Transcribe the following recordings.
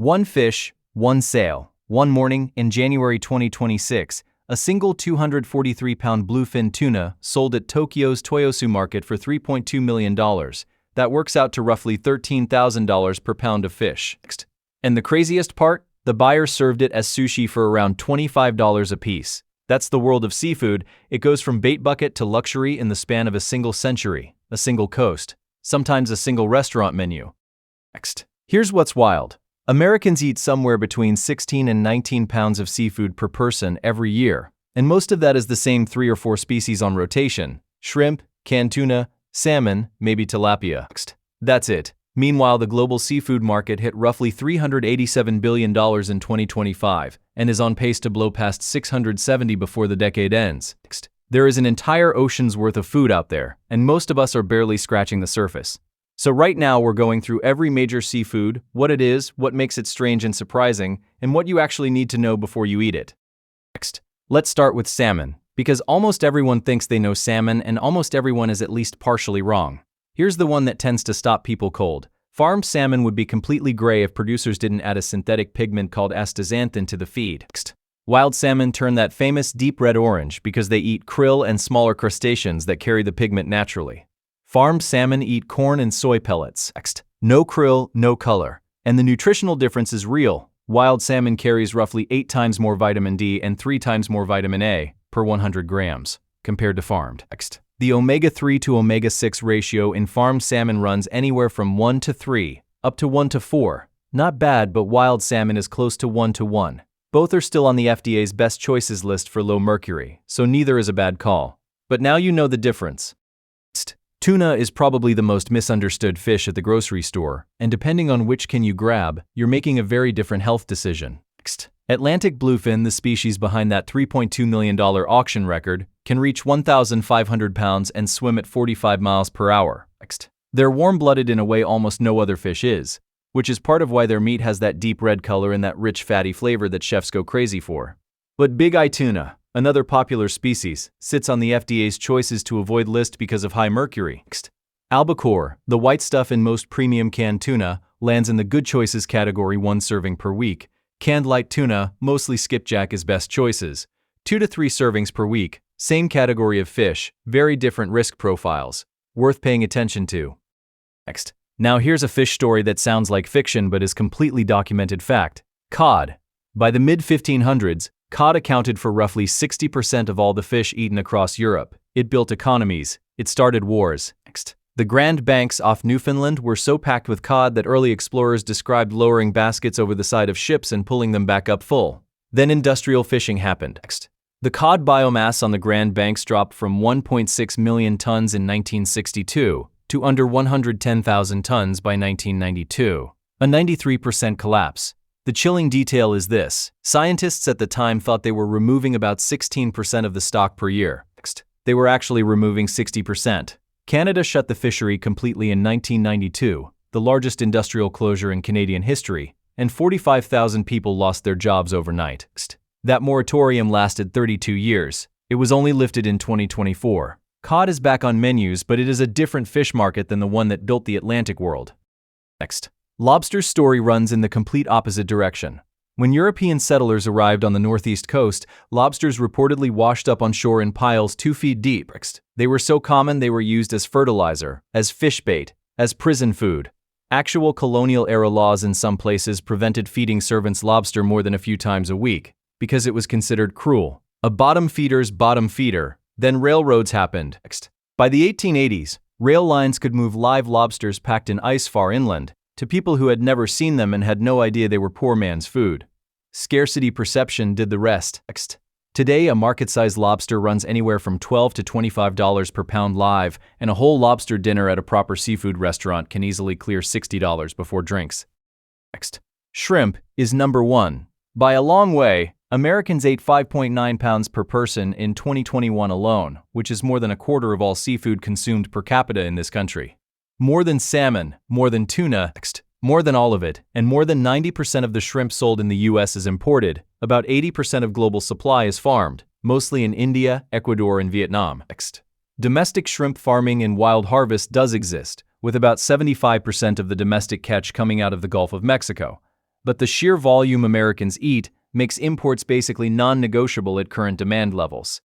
One fish, one sale. One morning, in January 2026, a single 243-pound bluefin tuna sold at Tokyo's Toyosu market for $3.2 million. That works out to roughly $13,000 per pound of fish. And the craziest part? The buyer served it as sushi for around $25 a piece. That's the world of seafood. It goes from bait bucket to luxury in the span of a single century, a single coast, sometimes a single restaurant menu. Here's what's wild. Americans eat somewhere between 16 and 19 pounds of seafood per person every year, and most of that is the same 3 or 4 species on rotation: shrimp, canned tuna, salmon, maybe tilapia. That's it. Meanwhile, the global seafood market hit roughly $387 billion in 2025 and is on pace to blow past $670 before the decade ends. There is an entire ocean's worth of food out there, and most of us are barely scratching the surface. So right now we're going through every major seafood, what it is, what makes it strange and surprising, and what you actually need to know before you eat it. Let's start with salmon, because almost everyone thinks they know salmon and almost everyone is at least partially wrong. Here's the one that tends to stop people cold. Farmed salmon would be completely gray if producers didn't add a synthetic pigment called astaxanthin to the feed. Wild salmon turn that famous deep red orange because they eat krill and smaller crustaceans that carry the pigment naturally. Farmed salmon eat corn and soy pellets. No krill, no color. And the nutritional difference is real. Wild salmon carries roughly 8 times more vitamin D and 3 times more vitamin A per 100 grams compared to farmed. The omega-3 to omega-6 ratio in farmed salmon runs anywhere from 1 to 3, up to 1 to 4. Not bad, but wild salmon is close to 1 to 1. Both are still on the FDA's best choices list for low mercury, so neither is a bad call. But now you know the difference. Tuna is probably the most misunderstood fish at the grocery store, and depending on which can you grab, you're making a very different health decision. Atlantic bluefin, the species behind that $3.2 million auction record, can reach 1,500 pounds and swim at 45 miles per hour. They're warm-blooded in a way almost no other fish is, which is part of why their meat has that deep red color and that rich fatty flavor that chefs go crazy for. But big eye tuna, another popular species, sits on the FDA's choices to avoid list because of high mercury. Albacore, the white stuff in most premium canned tuna, lands in the good choices category, 1 serving per week. Canned light tuna, mostly skipjack, is best choices, 2 to 3 servings per week. Same category of fish, very different risk profiles. Worth paying attention to. Now here's a fish story that sounds like fiction but is completely documented fact. Cod. By the mid-1500s, cod accounted for roughly 60% of all the fish eaten across Europe. It built economies. It started wars. The Grand Banks off Newfoundland were so packed with cod that early explorers described lowering baskets over the side of ships and pulling them back up full. Then industrial fishing happened. The cod biomass on the Grand Banks dropped from 1.6 million tons in 1962 to under 110,000 tons by 1992, a 93% collapse. The chilling detail is this: scientists at the time thought they were removing about 16% of the stock per year. They were actually removing 60%. Canada shut the fishery completely in 1992, the largest industrial closure in Canadian history, and 45,000 people lost their jobs overnight. That moratorium lasted 32 years. It was only lifted in 2024. Cod is back on menus, but it is a different fish market than the one that built the Atlantic world. Lobster's story runs in the complete opposite direction. When European settlers arrived on the northeast coast, lobsters reportedly washed up on shore in piles 2 feet deep. They were so common they were used as fertilizer, as fish bait, as prison food. Actual colonial-era laws in some places prevented feeding servants lobster more than a few times a week, because it was considered cruel. A bottom feeder's bottom feeder. Then railroads happened. By the 1880s, rail lines could move live lobsters packed in ice far inland to people who had never seen them and had no idea they were poor man's food. Scarcity perception did the rest. Today, a market-sized lobster runs anywhere from $12 to $25 per pound live, and a whole lobster dinner at a proper seafood restaurant can easily clear $60 before drinks. Shrimp is number 1. By a long way. Americans ate 5.9 pounds per person in 2021 alone, which is more than a quarter of all seafood consumed per capita in this country. More than salmon, more than tuna, more than all of it, and more than 90% of the shrimp sold in the US is imported. About 80% of global supply is farmed, mostly in India, Ecuador, and Vietnam. Domestic shrimp farming and wild harvest does exist, with about 75% of the domestic catch coming out of the Gulf of Mexico. but the sheer volume Americans eat makes imports basically non-negotiable at current demand levels.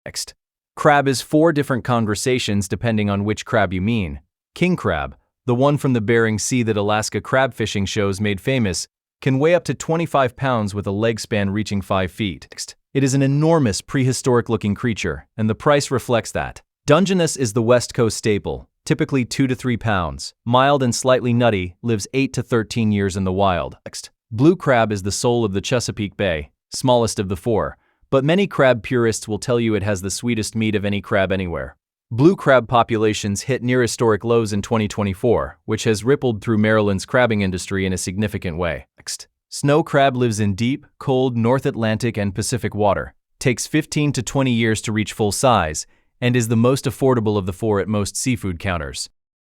Next. Crab is 4 different conversations depending on which crab you mean. King crab, the one from the Bering Sea that Alaska crab fishing shows made famous, can weigh up to 25 pounds with a leg span reaching 5 feet. Next. It is an enormous prehistoric-looking creature, and the price reflects that. Dungeness is the West Coast staple, typically 2 to 3 pounds. Mild and slightly nutty, lives 8 to 13 years in the wild. Next. Blue crab is the soul of the Chesapeake Bay, smallest of the 4, but many crab purists will tell you it has the sweetest meat of any crab anywhere. Blue crab populations hit near historic lows in 2024, which has rippled through Maryland's crabbing industry in a significant way. Next. Snow crab lives in deep, cold North Atlantic and Pacific water, takes 15 to 20 years to reach full size, and is the most affordable of the 4 at most seafood counters.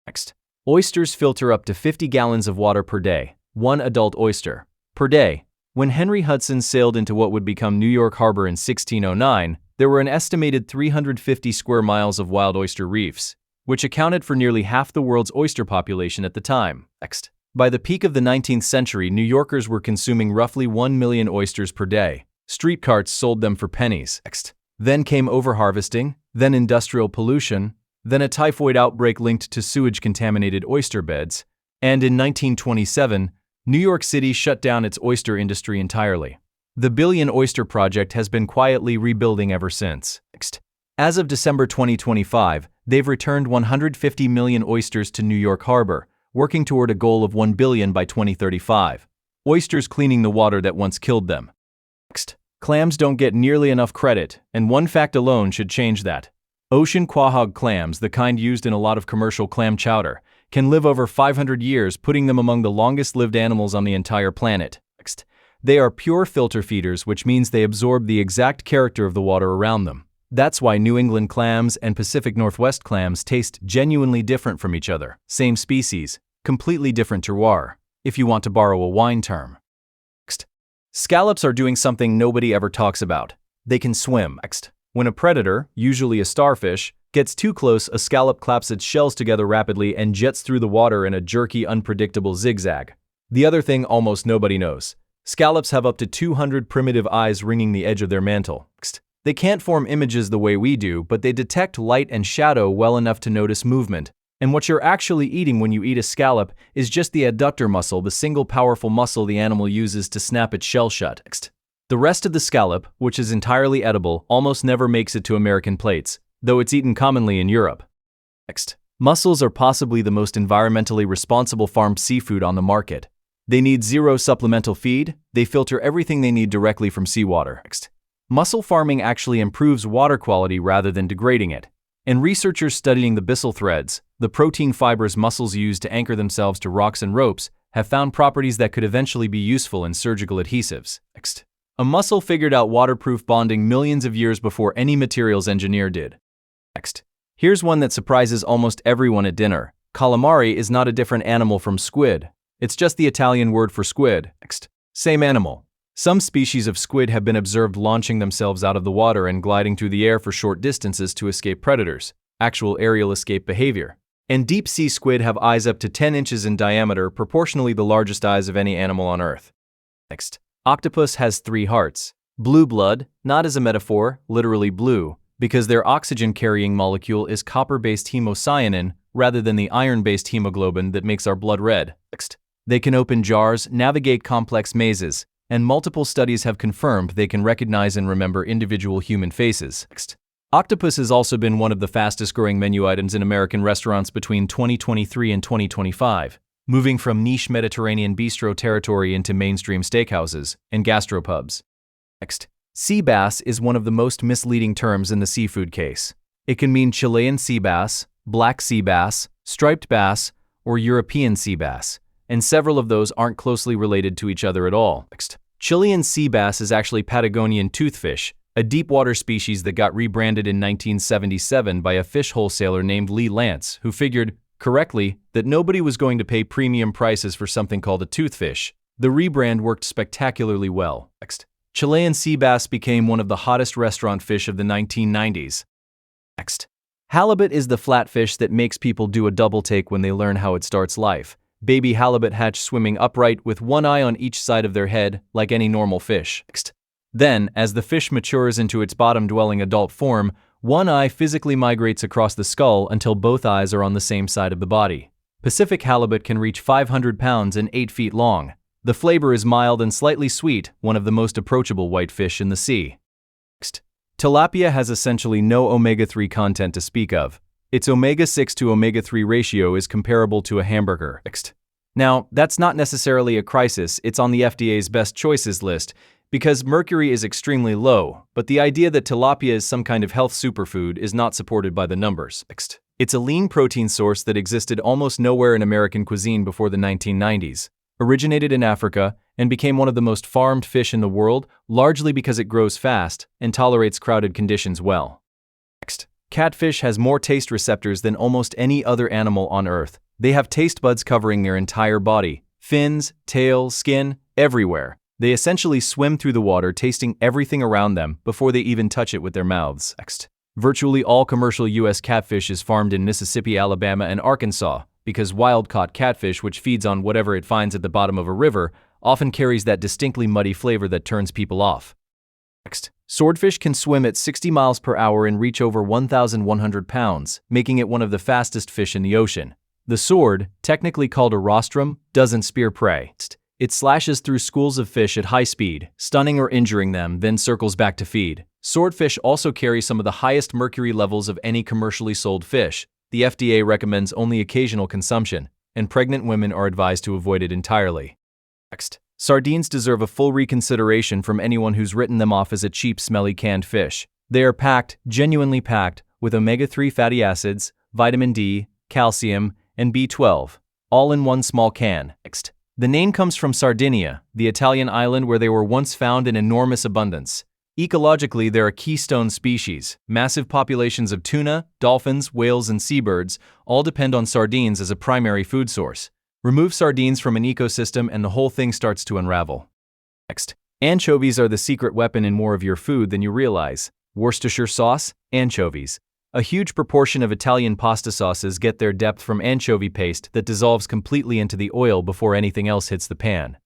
Next. Oysters filter up to 50 gallons of water per day, 1 adult oyster per day. When Henry Hudson sailed into what would become New York Harbor in 1609, there were an estimated 350 square miles of wild oyster reefs, which accounted for nearly half the world's oyster population at the time. Next. By the peak of the 19th century, New Yorkers were consuming roughly 1 million oysters per day. Street carts sold them for pennies. Next. Then came overharvesting, then industrial pollution, then a typhoid outbreak linked to sewage-contaminated oyster beds, and in 1927, New York City shut down its oyster industry entirely. The Billion Oyster Project has been quietly rebuilding ever since. Next. As of December 2025, they've returned 150 million oysters to New York Harbor, working toward a goal of 1 billion by 2035. Oysters cleaning the water that once killed them. Next. Clams don't get nearly enough credit, and one fact alone should change that. Ocean quahog clams, the kind used in a lot of commercial clam chowder, can live over 500 years, putting them among the longest-lived animals on the entire planet. Next. They are pure filter feeders, which means they absorb the exact character of the water around them. That's why New England clams and Pacific Northwest clams taste genuinely different from each other. Same species, completely different terroir, if you want to borrow a wine term. Next. Scallops are doing something nobody ever talks about. They can swim. Next. When a predator, usually a starfish, gets too close, a scallop claps its shells together rapidly and jets through the water in a jerky, unpredictable zigzag. The other thing almost nobody knows. Scallops have up to 200 primitive eyes ringing the edge of their mantle. Next. They can't form images the way we do, but they detect light and shadow well enough to notice movement. And what you're actually eating when you eat a scallop is just the adductor muscle, the single powerful muscle the animal uses to snap its shell shut. Next. The rest of the scallop, which is entirely edible, almost never makes it to American plates, though it's eaten commonly in Europe. Next. Mussels are possibly the most environmentally responsible farmed seafood on the market. They need zero supplemental feed, they filter everything they need directly from seawater. Next. Mussel farming actually improves water quality rather than degrading it. And researchers studying the byssal threads, the protein fibers mussels use to anchor themselves to rocks and ropes, have found properties that could eventually be useful in surgical adhesives. Next. A mussel figured out waterproof bonding millions of years before any materials engineer did. Next. Here's one that surprises almost everyone at dinner. Calamari is not a different animal from squid. It's just the Italian word for squid. Next. Same animal. Some species of squid have been observed launching themselves out of the water and gliding through the air for short distances to escape predators, actual aerial escape behavior. And deep-sea squid have eyes up to 10 inches in diameter, proportionally the largest eyes of any animal on Earth. Next. Octopus has 3 hearts. Blue blood, not as a metaphor, literally blue, because their oxygen-carrying molecule is copper-based hemocyanin rather than the iron-based hemoglobin that makes our blood red. Next. They can open jars, navigate complex mazes, and multiple studies have confirmed they can recognize and remember individual human faces. Next. Octopus has also been one of the fastest-growing menu items in American restaurants between 2023 and 2025, moving from niche Mediterranean bistro territory into mainstream steakhouses and gastropubs. Next. Sea bass is one of the most misleading terms in the seafood case. It can mean Chilean sea bass, black sea bass, striped bass, or European sea bass, and several of those aren't closely related to each other at all. Next. Chilean sea bass is actually Patagonian toothfish, a deep-water species that got rebranded in 1977 by a fish wholesaler named Lee Lance, who figured, correctly, that nobody was going to pay premium prices for something called a toothfish. The rebrand worked spectacularly well. Next. Chilean sea bass became one of the hottest restaurant fish of the 1990s. Next. Halibut is the flatfish that makes people do a double take when they learn how it starts life. Baby halibut hatch swimming upright with one eye on each side of their head, like any normal fish. Then, as the fish matures into its bottom-dwelling adult form, one eye physically migrates across the skull until both eyes are on the same side of the body. Pacific halibut can reach 500 pounds and 8 feet long. The flavor is mild and slightly sweet, one of the most approachable white fish in the sea. Tilapia has essentially no omega-3 content to speak of. Its omega-6 to omega-3 ratio is comparable to a hamburger. Now, that's not necessarily a crisis, it's on the FDA's best choices list, because mercury is extremely low, but the idea that tilapia is some kind of health superfood is not supported by the numbers. It's a lean protein source that existed almost nowhere in American cuisine before the 1990s, originated in Africa, and became one of the most farmed fish in the world, largely because it grows fast and tolerates crowded conditions well. Catfish has more taste receptors than almost any other animal on Earth. They have taste buds covering their entire body, fins, tail, skin, everywhere. They essentially swim through the water, tasting everything around them before they even touch it with their mouths. Virtually all commercial U.S. catfish is farmed in Mississippi, Alabama, and Arkansas, because wild-caught catfish, which feeds on whatever it finds at the bottom of a river, often carries that distinctly muddy flavor that turns people off. Swordfish can swim at 60 miles per hour and reach over 1,100 pounds, making it one of the fastest fish in the ocean. The sword, technically called a rostrum, doesn't spear prey. It slashes through schools of fish at high speed, stunning or injuring them, then circles back to feed. Swordfish also carry some of the highest mercury levels of any commercially sold fish. The FDA recommends only occasional consumption, and pregnant women are advised to avoid it entirely. Sardines deserve a full reconsideration from anyone who's written them off as a cheap, smelly canned fish. They are packed, genuinely packed, with omega-3 fatty acids, vitamin D, calcium, and B12, all in one small can. The name comes from Sardinia, the Italian island where they were once found in enormous abundance. Ecologically, they're a keystone species. Massive populations of tuna, dolphins, whales, and seabirds all depend on sardines as a primary food source. Remove sardines from an ecosystem and the whole thing starts to unravel. Anchovies are the secret weapon in more of your food than you realize. Worcestershire sauce, anchovies. A huge proportion of Italian pasta sauces get their depth from anchovy paste that dissolves completely into the oil before anything else hits the pan.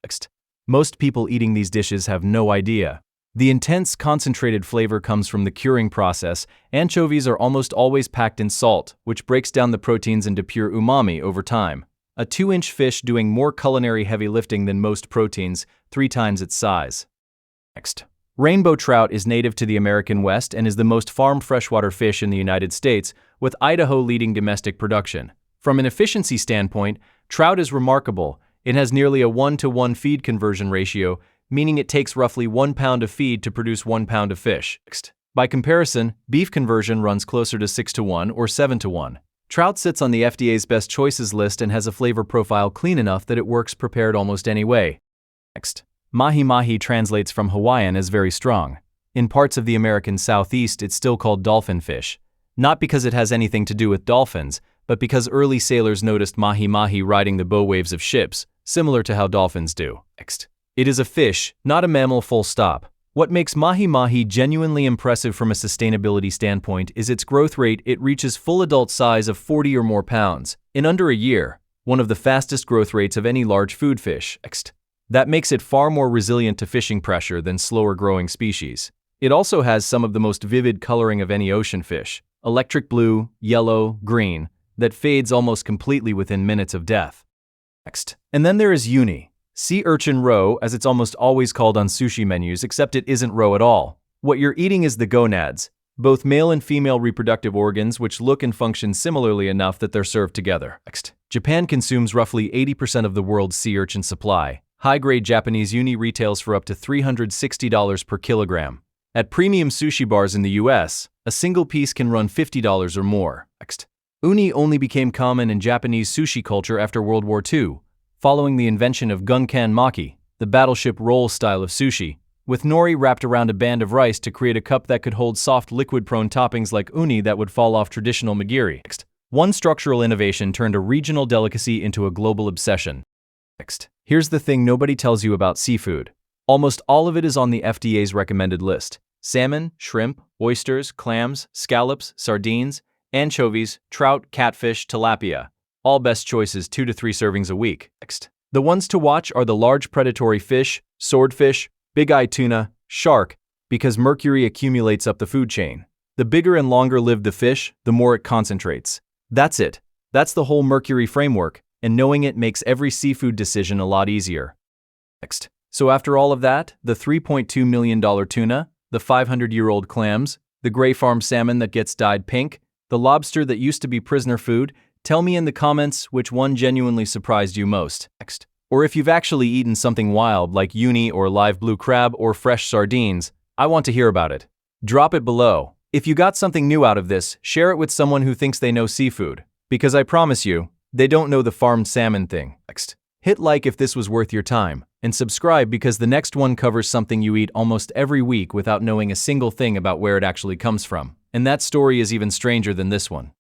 Most people eating these dishes have no idea. The intense, concentrated flavor comes from the curing process. Anchovies are almost always packed in salt, which breaks down the proteins into pure umami over time. A 2-inch fish doing more culinary heavy lifting than most proteins, 3 times its size. Rainbow trout is native to the American West and is the most farmed freshwater fish in the United States, with Idaho leading domestic production. From an efficiency standpoint, trout is remarkable. It has nearly a 1-to-1 feed conversion ratio, meaning it takes roughly 1 pound of feed to produce 1 pound of fish. By comparison, beef conversion runs closer to 6-to-1 or 7-to-1. Trout sits on the FDA's best choices list and has a flavor profile clean enough that it works prepared almost any way. Mahi-mahi translates from Hawaiian as very strong. In parts of the American Southeast, it's still called dolphin fish. Not because it has anything to do with dolphins, but because early sailors noticed mahi-mahi riding the bow waves of ships, similar to how dolphins do. It is a fish, not a mammal, full stop. What makes mahi-mahi genuinely impressive from a sustainability standpoint is its growth rate. It reaches full adult size of 40 or more pounds in under a year, one of the fastest growth rates of any large food fish. That makes it far more resilient to fishing pressure than slower growing species. It also has some of the most vivid coloring of any ocean fish, electric blue, yellow, green, that fades almost completely within minutes of death. And then there is uni. Sea urchin roe, as it's almost always called on sushi menus, except it isn't roe at all. What you're eating is the gonads, both male and female reproductive organs which look and function similarly enough that they're served together. Japan consumes roughly 80% of the world's sea urchin supply. High-grade Japanese uni retails for up to $360 per kilogram. At premium sushi bars in the US, a single piece can run $50 or more. Uni only became common in Japanese sushi culture after World War II, following the invention of gunkan maki, the battleship roll style of sushi, with nori wrapped around a band of rice to create a cup that could hold soft liquid-prone toppings like uni that would fall off traditional nigiri. One structural innovation turned a regional delicacy into a global obsession. Here's the thing nobody tells you about seafood. Almost all of it is on the FDA's recommended list. Salmon, shrimp, oysters, clams, scallops, sardines, anchovies, trout, catfish, tilapia. All best choices 2 to 3 servings a week. Next. The ones to watch are the large predatory fish, swordfish, big-eye tuna, shark, because mercury accumulates up the food chain. The bigger and longer lived the fish, the more it concentrates. That's it. That's the whole mercury framework, and knowing it makes every seafood decision a lot easier. Next. So after all of that, the $3.2 million tuna, the 500-year-old clams, the gray farm salmon that gets dyed pink, the lobster that used to be prisoner food, tell me in the comments which one genuinely surprised you most. Next. Or if you've actually eaten something wild like uni or live blue crab or fresh sardines, I want to hear about it. Drop it below. If you got something new out of this, share it with someone who thinks they know seafood, because I promise you, they don't know the farmed salmon thing. Next. Hit like if this was worth your time, and subscribe because the next one covers something you eat almost every week without knowing a single thing about where it actually comes from. And that story is even stranger than this one.